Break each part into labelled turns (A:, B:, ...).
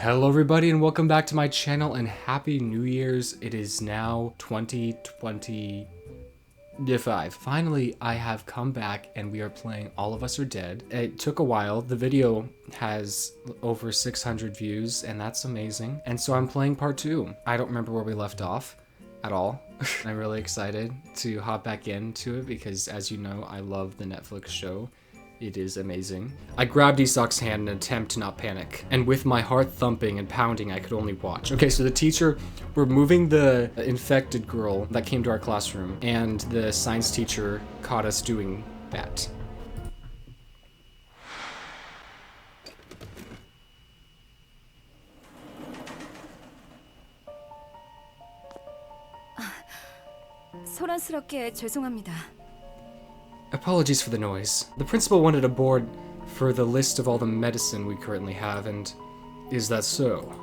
A: Hello everybody and welcome back to my channel and Happy New Year's. It is now 2025. Finally, I have come back and we are playing All of Us Are Dead. It took a while. The video has over 600 views and that's amazing. And so I'm playing part 2. I don't remember where we left off at all. I'm really excited to hop back into it because, as you know, I love the Netflix show. It is amazing. I grabbed Isaak's hand in an attempt to not panic, and with my heart thumping and pounding, I could only watch. Okay, so the teacher, we're moving the infected girl that came to our classroom, and the science teacher caught us doing that.
B: 소란스럽게 죄송합니다.
A: Apologies for the noise. The principal wanted a board for the list of all the medicine we currently have, and is that so?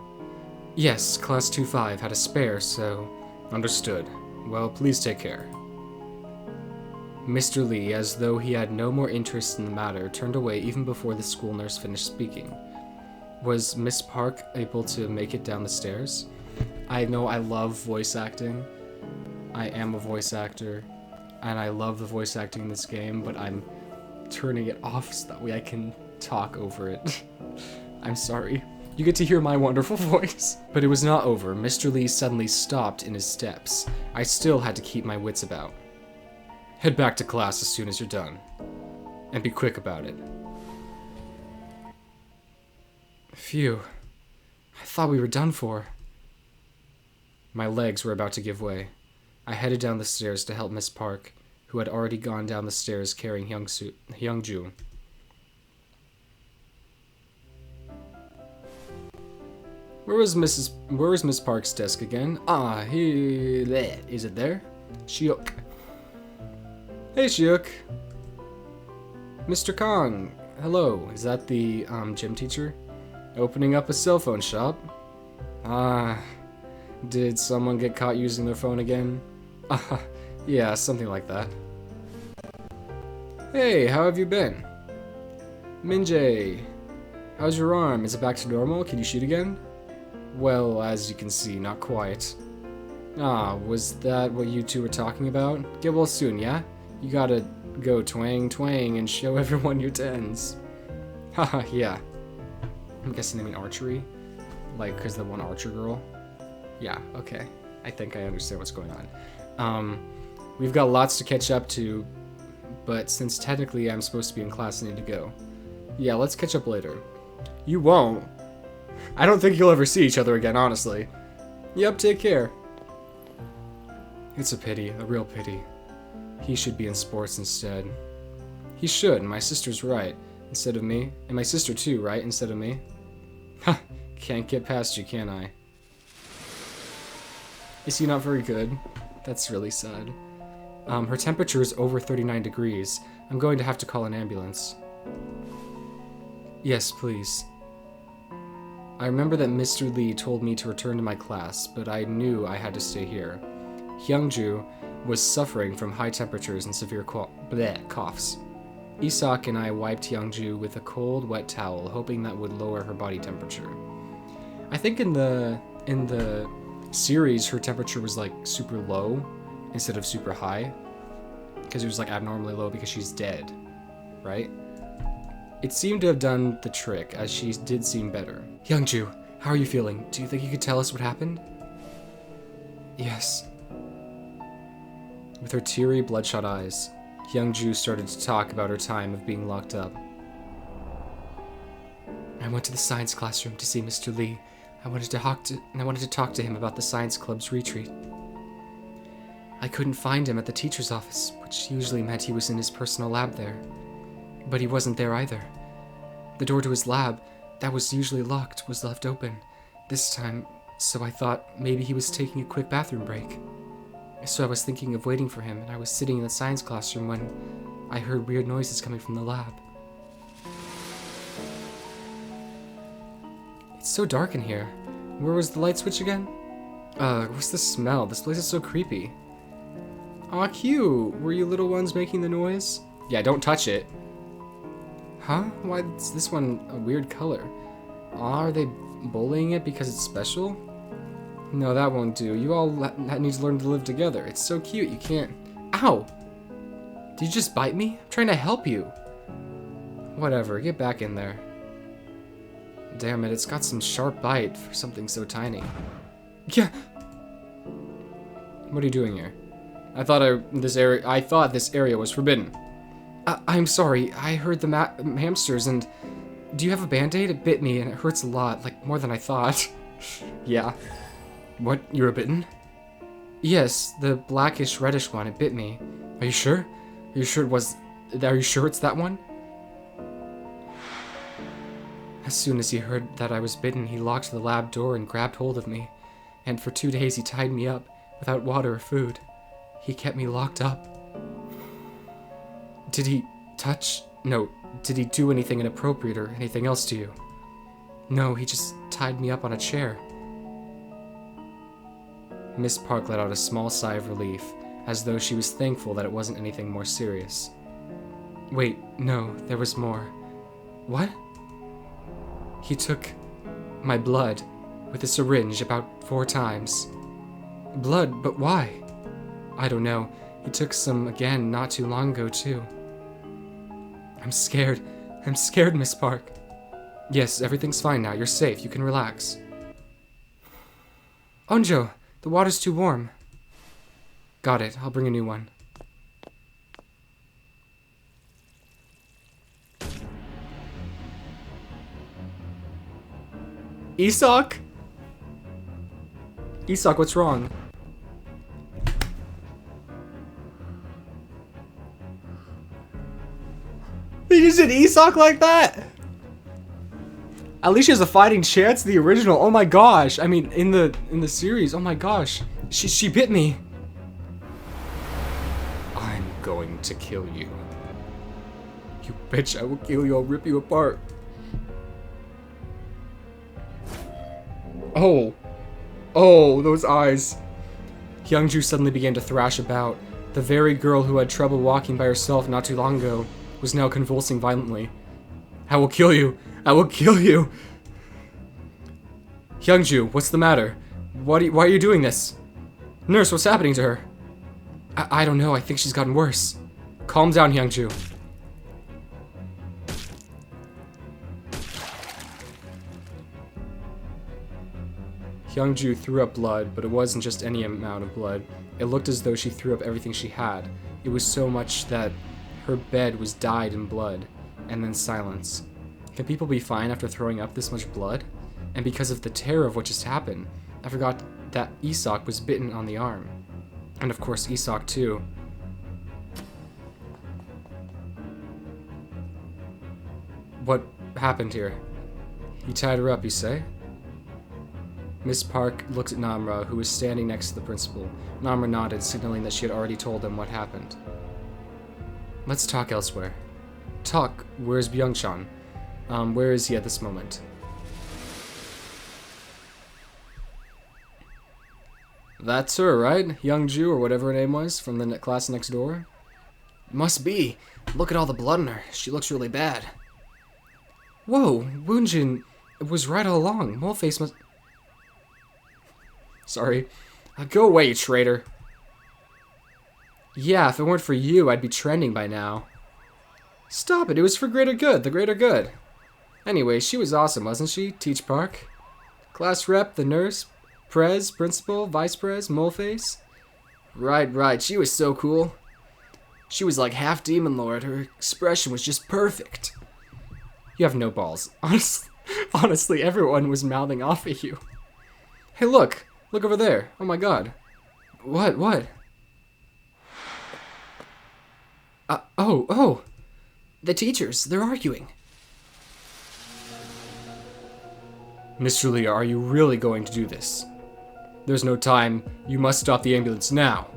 A: Yes, Class 2-5 had a spare, so understood. Well, please take care. Mr. Lee, as though he had no more interest in the matter, turned away even before the school nurse finished speaking. Was Miss Park able to make it down the stairs? I know I love voice acting. I am a voice actor. And I love the voice acting in this game, but I'm turning it off so that way I can talk over it. I'm sorry. You get to hear my wonderful voice. But it was not over. Mr. Lee suddenly stopped in his steps. I still had to keep my wits about. Head back to class as soon as you're done. And be quick about it. Phew. I thought we were done for. My legs were about to give way. I headed down the stairs to help Miss Park, who had already gone down the stairs carrying Hyungju. Where was Miss Park's desk again? Ah, is it there? Shiok. Hey, Shiok. Mr. Kong. Hello. Is that the gym teacher? Opening up a cell phone shop? Did someone get caught using their phone again? Yeah, something like that. Hey, how have you been? Minjae, how's your arm? Is it back to normal? Can you shoot again? Well, as you can see, not quite. Was that what you two were talking about? Get well soon, yeah? You gotta go twang twang and show everyone your tens. Haha, yeah. I'm guessing they mean archery? Like, cause the one archer girl? Yeah, okay. I think I understand what's going on. We've got lots to catch up to, but since technically I'm supposed to be in class, I need to go. Yeah, let's catch up later. You won't. I don't think you'll ever see each other again, honestly. Yep, take care. It's a pity, a real pity. He should be in sports instead. He should, my sister's right, instead of me. And my sister too, right, instead of me. Ha, can't get past you, can I? Is he not very good? That's really sad. Her temperature is over 39 degrees. I'm going to have to call an ambulance. Yes, please. I remember that Mr. Lee told me to return to my class, but I knew I had to stay here. Hyungju was suffering from high temperatures and severe coughs. Isaak and I wiped Hyungju with a cold, wet towel, hoping that would lower her body temperature. I think in the series, her temperature was like super low instead of super high, because it was like abnormally low because she's dead, right? It seemed to have done the trick, as she did seem better. Hyungju, how are you feeling? Do you think you could tell us what happened? Yes. With her teary, bloodshot eyes, Hyungju started to talk about her time of being locked up. I went to the science classroom to see Mr. Lee. I wanted to talk to him about the science club's retreat. I couldn't find him at the teacher's office, which usually meant he was in his personal lab there. But he wasn't there either. The door to his lab, that was usually locked, was left open this time, so I thought maybe he was taking a quick bathroom break. So I was thinking of waiting for him, and I was sitting in the science classroom when I heard weird noises coming from the lab. It's so dark in here. Where was the light switch again? What's the smell? This place is so creepy. Aw, cute! Were you little ones making the noise? Yeah, don't touch it. Huh? Why is this one a weird color? Are they bullying it because it's special? No, that won't do. You all need to learn to live together. It's so cute, you can't... Ow! Did you just bite me? I'm trying to help you. Whatever, get back in there. Damn it, it's got some sharp bite for something so tiny. Yeah. What are you doing here? I thought this area was forbidden. I'm sorry. I heard the hamsters and... Do you have a band-aid? It bit me and it hurts a lot, like more than I thought. Yeah. What? You were bitten? Yes, the blackish reddish one. It bit me. Are you sure? Are you sure it's that one? As soon as he heard that I was bitten, he locked the lab door and grabbed hold of me. And for 2 days he tied me up, without water or food. He kept me locked up. Did he did he do anything inappropriate or anything else to you? No, he just tied me up on a chair. Miss Park let out a small sigh of relief, as though she was thankful that it wasn't anything more serious. Wait, no, there was more. What? He took my blood with a syringe about 4 times. Blood, but why? I don't know. He took some again not too long ago, too. I'm scared. I'm scared, Miss Park. Yes, everything's fine now. You're safe. You can relax. Onjo, the water's too warm. Got it. I'll bring a new one. Isaak? Isaak, what's wrong? They just did Isaak like that? At least she has a fighting chance. The original. Oh my gosh. I mean, in the series. Oh my gosh. She bit me. I'm going to kill you. You bitch! I will kill you. I'll rip you apart. Oh. Oh, those eyes. Hyungju suddenly began to thrash about. The very girl who had trouble walking by herself not too long ago was now convulsing violently. I will kill you. I will kill you. Hyungju, what's the matter? Why are you doing this? Nurse, what's happening to her? I don't know. I think she's gotten worse. Calm down, Hyungju. Hyungju threw up blood, but it wasn't just any amount of blood. It looked as though she threw up everything she had. It was so much that her bed was dyed in blood, and then silence. Can people be fine after throwing up this much blood? And because of the terror of what just happened, I forgot that Isaak was bitten on the arm. And of course Isaak too. What happened here? He tied her up, you say? Miss Park looked at Namra, who was standing next to the principal. Namra nodded, signaling that she had already told them what happened. Let's talk elsewhere. Talk? Where's Byung-chan? Where is he at this moment? That's her, right? Hyungju, or whatever her name was, from the class next door? Must be. Look at all the blood on her. She looks really bad. Whoa, Woonjin was right all along. Moleface must... Sorry. Go away, you traitor. Yeah, if it weren't for you, I'd be trending by now. Stop it, it was for greater good, the greater good. Anyway, she was awesome, wasn't she? Teach Park. Class rep, the nurse, prez, principal, vice prez, moleface. Right, she was so cool. She was like half demon lord, her expression was just perfect. You have no balls. Honestly, everyone was mouthing off at you. Hey, look over there. Oh my god. What? Oh. The teachers, they're arguing. Mr. Lee, are you really going to do this? There's no time. You must stop the ambulance now.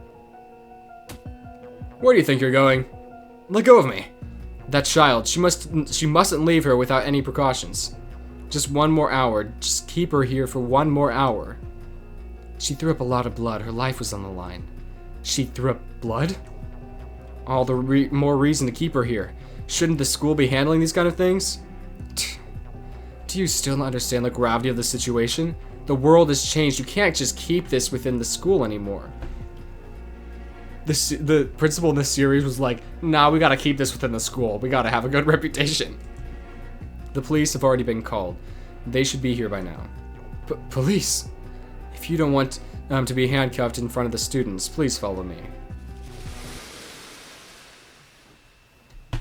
A: Where do you think you're going? Let go of me. That child, she mustn't leave her without any precautions. Just 1 more hour. Just keep her here for 1 more hour. She threw up a lot of blood. Her life was on the line. She threw up blood? All the more reason to keep her here. Shouldn't the school be handling these kind of things? Do Do you still not understand the gravity of the situation? The world has changed. You can't just keep this within the school anymore. The principal in this series was like, nah, we gotta keep this within the school. We gotta have a good reputation. The police have already been called. They should be here by now. Police? If you don't want to be handcuffed in front of the students, please follow me.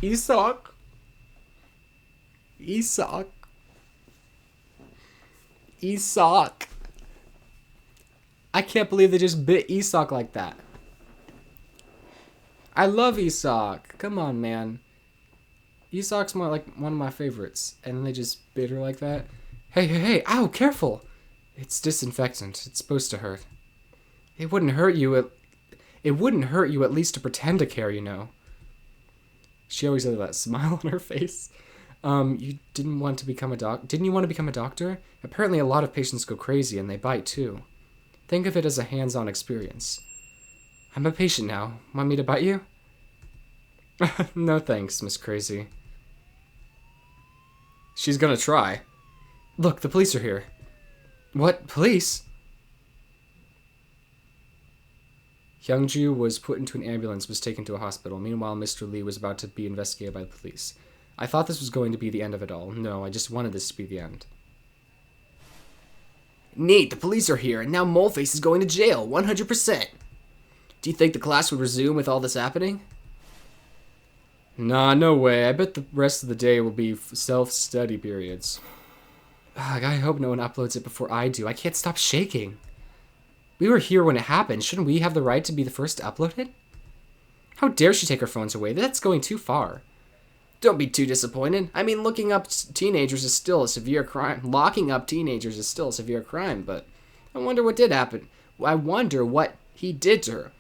A: Isaak? Isaak? Isaak? I can't believe they just bit Isaak like that. I love Isaak. Come on, man. Isaac's one of my favorites. And then they just bit her like that. Hey. Ow, careful. It's disinfectant. It's supposed to hurt. It wouldn't hurt you at least to pretend to care, you know. She always had that smile on her face. You didn't want to become a Didn't you want to become a doctor? Apparently a lot of patients go crazy and they bite too. Think of it as a hands-on experience. I'm a patient now. Want me to bite you? No thanks, Miss Crazy. She's gonna try. Look, the police are here. What? Police? Hyungju was put into an ambulance and was taken to a hospital. Meanwhile, Mr. Lee was about to be investigated by the police. I thought this was going to be the end of it all. No, I just wanted this to be the end. Neat, the police are here, and now Moleface is going to jail, 100%. Do you think the class would resume with all this happening? Nah, no way. I bet the rest of the day will be self-study periods. I hope no one uploads it before I do. I can't stop shaking. We were here when it happened. Shouldn't we have the right to be the first to upload it? How dare she take our phones away? That's going too far. Don't be too disappointed. I mean, locking up teenagers is still a severe crime, but I wonder what did happen. I wonder what he did to her.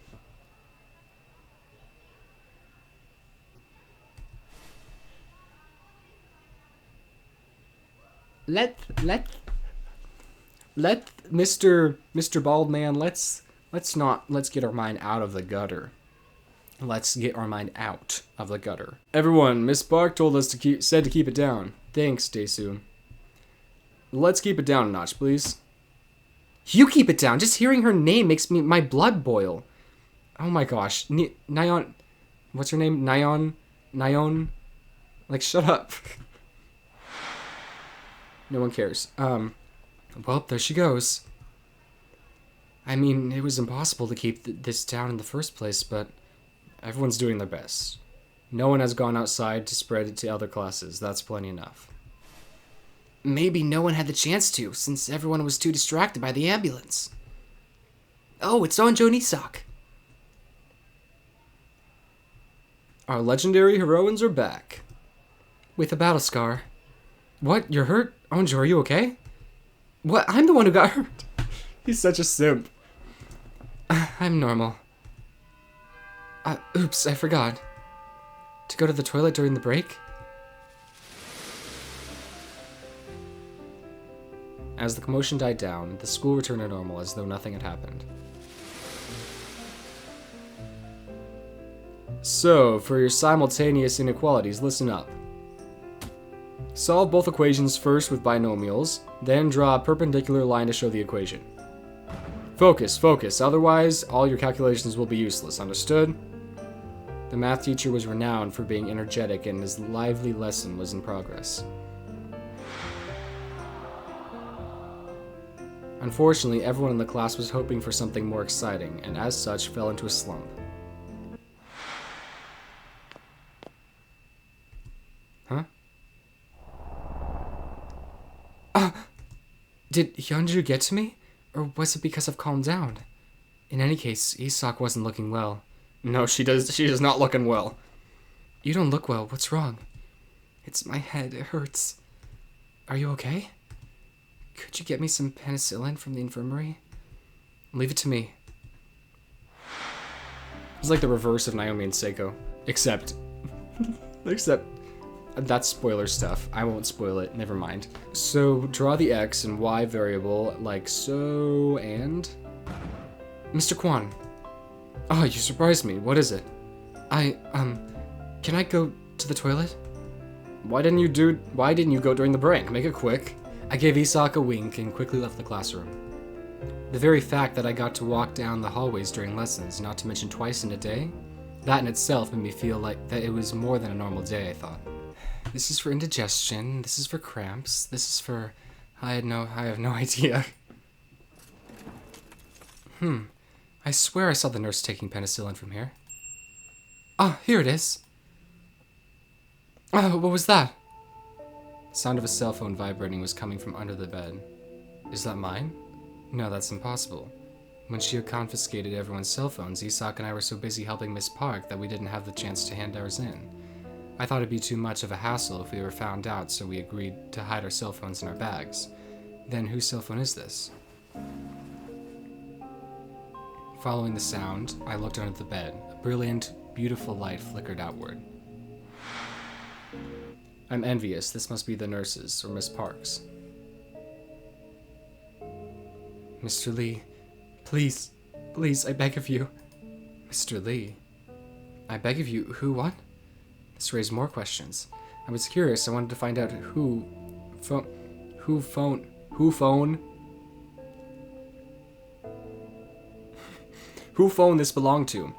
A: Let Mr. Baldman, let's get our mind out of the gutter. Let's get our mind out of the gutter. Everyone, Miss Park told us said to keep it down. Thanks, Daesu. Let's keep it down a notch, please. You keep it down. Just hearing her name makes my blood boil. Oh my gosh. Nyan, what's her name? Nyan? Like, shut up. No one cares. Well, there she goes. I mean, it was impossible to keep this down in the first place, but everyone's doing their best. No one has gone outside to spread it to other classes. That's plenty enough. Maybe no one had the chance to, since everyone was too distracted by the ambulance. Oh, it's Onjo and Isaak. Our legendary heroines are back. With a battle scar. What? You're hurt? Onjo, are you okay? What? I'm the one who got hurt. He's such a simp. I'm normal. Oops, I forgot. To go to the toilet during the break? As the commotion died down, the school returned to normal as though nothing had happened. So, for your simultaneous inequalities, listen up. Solve both equations first with binomials, then draw a perpendicular line to show the equation. Focus, otherwise all your calculations will be useless, understood? The math teacher was renowned for being energetic and his lively lesson was in progress. Unfortunately, everyone in the class was hoping for something more exciting, and as such fell into a slump. Huh? Did Hyunju get to me? Or was it because I've calmed down? In any case, Isaak wasn't looking well. No, she is not looking well. You don't look well. What's wrong? It's my head. It hurts. Are you okay? Could you get me some penicillin from the infirmary? Leave it to me. It's like the reverse of Naomi and Seiko. Except that's spoiler stuff. I won't spoil it. Never mind. So, draw the x and y variable like so, and... Mr. Kwan. Oh, you surprised me. What is it? Can I go to the toilet? Why didn't you go during the break? Make it quick. I gave Isaak a wink and quickly left the classroom. The very fact that I got to walk down the hallways during lessons, not to mention twice in a day, that in itself made me feel like that it was more than a normal day, I thought. This is for indigestion, this is for cramps, this is for... I have no idea. I swear I saw the nurse taking penicillin from here. Ah, here it is. Oh, what was that? The sound of a cell phone vibrating was coming from under the bed. Is that mine? No, that's impossible. When she had confiscated everyone's cell phones, Isaak and I were so busy helping Miss Park that we didn't have the chance to hand ours in. I thought it'd be too much of a hassle if we were found out, so we agreed to hide our cell phones in our bags. Then whose cell phone is this? Following the sound, I looked under the bed. A brilliant, beautiful light flickered outward. I'm envious. This must be the nurse's, or Miss Park's. Mr. Lee, please, please, I beg of you. Mr. Lee, I beg of you, who, what? This raised more questions. I was curious. I wanted to find out who phoned this belonged to.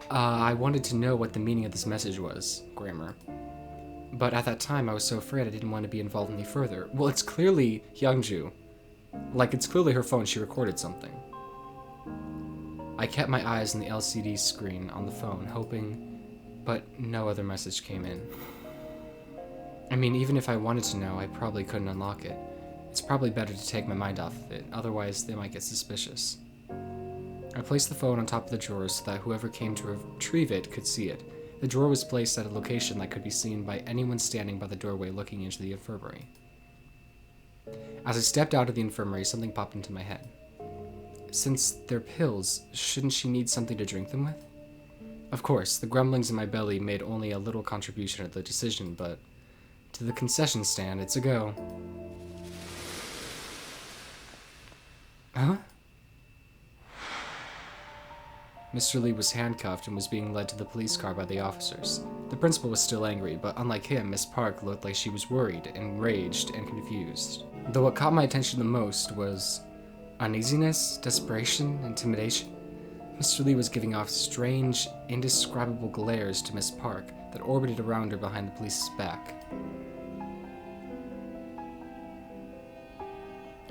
A: I wanted to know what the meaning of this message was, grammar. But at that time, I was so afraid I didn't want to be involved any further. Well, it's clearly Youngju. Like, it's clearly her phone. She recorded something. I kept my eyes on the LCD screen on the phone, hoping, but no other message came in. I mean, even if I wanted to know, I probably couldn't unlock it. It's probably better to take my mind off of it, otherwise they might get suspicious. I placed the phone on top of the drawer so that whoever came to retrieve it could see it. The drawer was placed at a location that could be seen by anyone standing by the doorway looking into the infirmary. As I stepped out of the infirmary, something popped into my head. Since they're pills, shouldn't she need something to drink them with? Of course, the grumblings in my belly made only a little contribution to the decision, but to the concession stand, it's a go. Huh? Mr. Lee was handcuffed and was being led to the police car by the officers. The principal was still angry, but unlike him, Miss Park looked like she was worried, enraged, and confused. Though what caught my attention the most was uneasiness, desperation, intimidation. Mr. Lee was giving off strange, indescribable glares to Miss Park that orbited around her behind the police's back.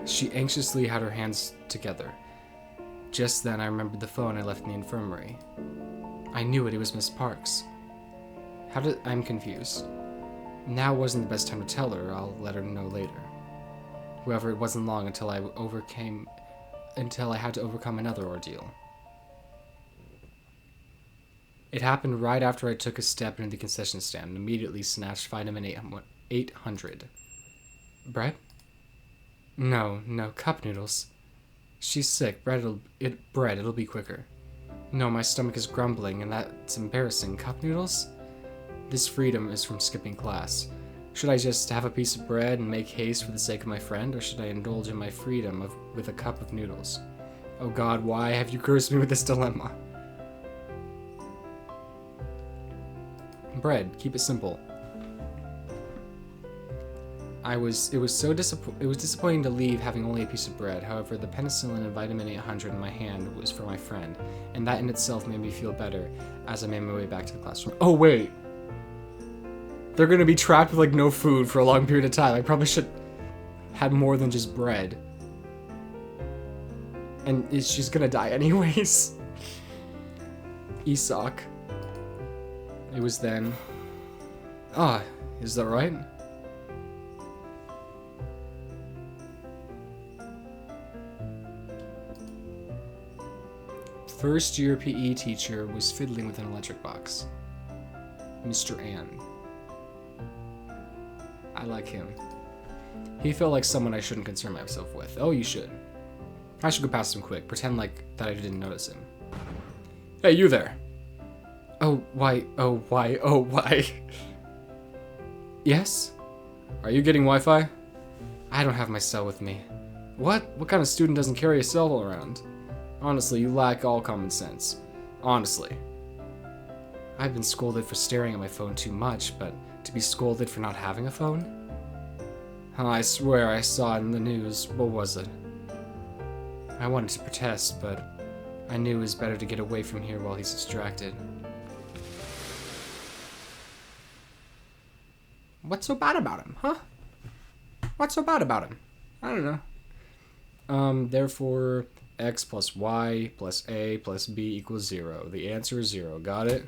A: She anxiously had her hands together. Just then, I remembered the phone I left in the infirmary. I knew it was Miss Park's. I'm confused. Now wasn't the best time to tell her. I'll let her know later. However, it wasn't long until I had to overcome another ordeal. It happened right after I took a step into the concession stand and immediately snatched vitamin 800. Bread? No, cup noodles. She's sick. Bread, it'll be quicker. No, my stomach is grumbling, and that's embarrassing. Cup noodles? This freedom is from skipping class. Should I just have a piece of bread and make haste for the sake of my friend, or should I indulge in my freedom with a cup of noodles? Oh God, why have you cursed me with this dilemma? Bread. Keep it simple. It was disappointing to leave having only a piece of bread. However, the penicillin and vitamin 800 in my hand was for my friend, and that in itself made me feel better as I made my way back to the classroom. Oh wait, they're gonna be trapped with like no food for a long period of time. I probably should have more than just bread, and she's gonna die anyways. Isaak. It was then. Ah, is that right? First year PE teacher was fiddling with an electric box. Mr. Ann. I like him. He felt like someone I shouldn't concern myself with. Oh, you should. I should go past him quick, pretend like that I didn't notice him. Hey, you there. Oh, why? Yes? Are you getting Wi-Fi? I don't have my cell with me. What? What kind of student doesn't carry a cell around? Honestly, you lack all common sense. Honestly. I've been scolded for staring at my phone too much, but to be scolded for not having a phone? Oh, I swear I saw it in the news. What was it? I wanted to protest, but I knew it was better to get away from here while he's distracted. What's so bad about him, huh? What's so bad about him? I don't know. Therefore, x plus y plus a plus b equals 0. The answer is 0. Got it?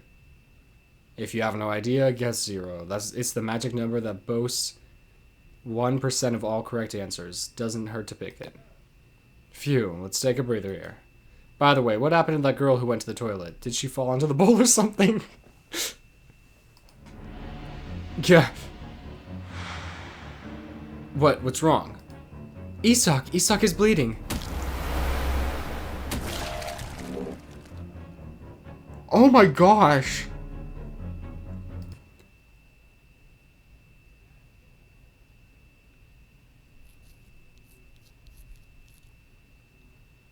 A: If you have no idea, guess 0. It's the magic number that boasts 1% of all correct answers. Doesn't hurt to pick it. Phew, let's take a breather here. By the way, what happened to that girl who went to the toilet? Did she fall into the bowl or something? Yeah. What's wrong? Isaak is bleeding. Oh my gosh.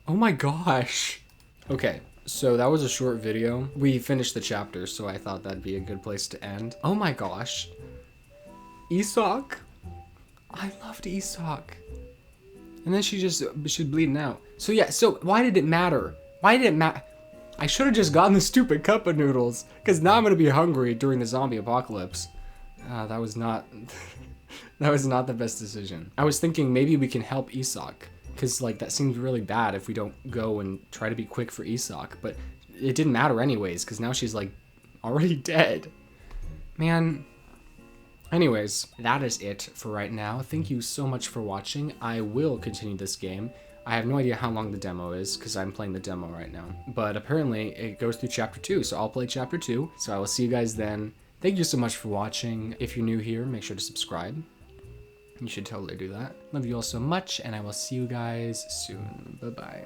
A: Oh my gosh. Okay, so that was a short video. We finished the chapter, so I thought that'd be a good place to end. Oh my gosh. Isaak. I loved Isaak. And then she's bleeding out. So yeah, so why did it matter? Why did it matter? I should have just gotten the stupid cup of noodles, because now I'm gonna be hungry during the zombie apocalypse. That was not that was not the best decision. I was thinking maybe we can help Isaak, because like that seems really bad if we don't go and try to be quick for Isaak, but it didn't matter anyways, because now she's like already dead. Man. Anyways, that is it for right now. Thank you so much for watching. I will continue this game. I have no idea how long the demo is, because I'm playing the demo right now. But apparently, it goes through Chapter 2, so I'll play Chapter 2. So I will see you guys then. Thank you so much for watching. If you're new here, make sure to subscribe. You should totally do that. Love you all so much, and I will see you guys soon. Bye-bye.